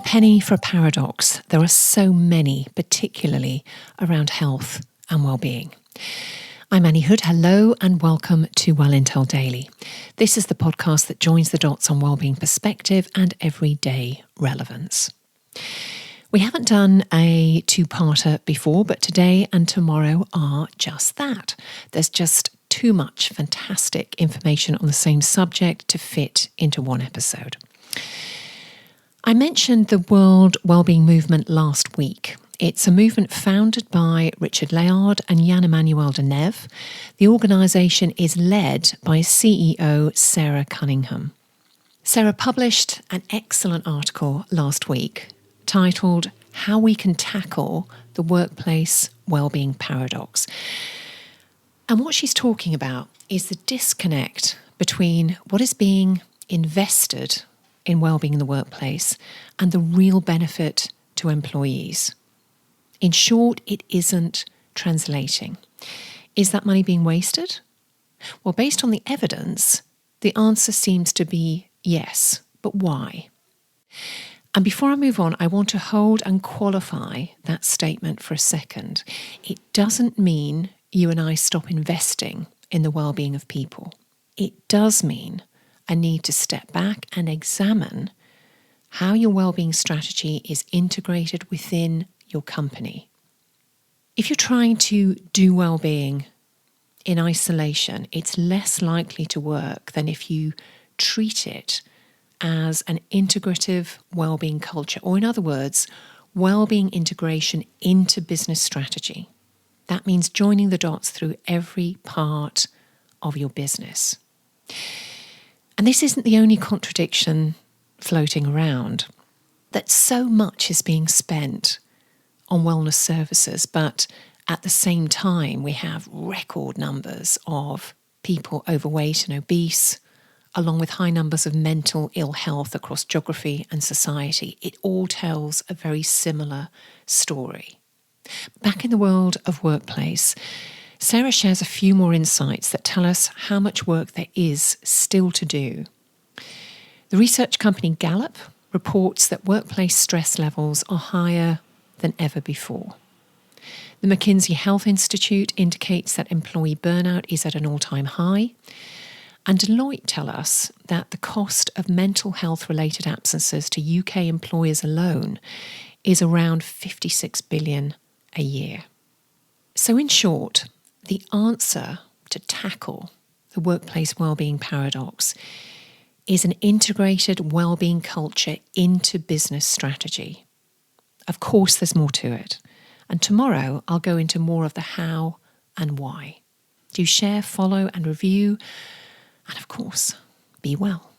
penny for a paradox. There are so many, particularly around health and well-being. I'm Annie Hood. Hello and welcome to Well Intel Daily. This is the podcast that joins the dots on wellbeing perspective and everyday relevance. We haven't done a two-parter before, but today and tomorrow are just that. There's just too much fantastic information on the same subject to fit into one episode. I mentioned the World Wellbeing Movement last week. It's a movement founded by Richard Layard and Jan-Emmanuel Deneve. The organisation is led by CEO Sarah Cunningham. Sarah published an excellent article last week titled How We Can Tackle the Workplace Wellbeing Paradox. And what she's talking about is the disconnect between what is being invested in wellbeing in the workplace and the real benefit to employees. In short, it isn't translating. Is that money being wasted? Well, based on the evidence, the answer seems to be yes. But why? And before I move on, I want to hold and qualify that statement for a second. It doesn't mean you and I stop investing in the well-being of people. It does mean a need to step back and examine how your well-being strategy is integrated within your company. If you're trying to do well-being in isolation, it's less likely to work than if you treat it as an integrative well-being culture, or in other words, well-being integration into business strategy. That means joining the dots through every part of your business. And this isn't the only contradiction floating around, that so much is being spent on wellness services, but at the same time we have record numbers of people overweight and obese, along with high numbers of mental ill health across geography and society. It all tells a very similar story. Back in the world of workplace, Sarah shares a few more insights that tell us how much work there is still to do. The research company Gallup reports that workplace stress levels are higher than ever before. The McKinsey Health Institute indicates that employee burnout is at an all-time high. And Deloitte tell us that the cost of mental health-related absences to UK employers alone is around 56 billion a year. So in short, the answer to tackle the workplace wellbeing paradox is an integrated wellbeing culture into business strategy. Of course, there's more to it. And tomorrow, I'll go into more of the how and why. Do share, follow, and review. And of course, be well.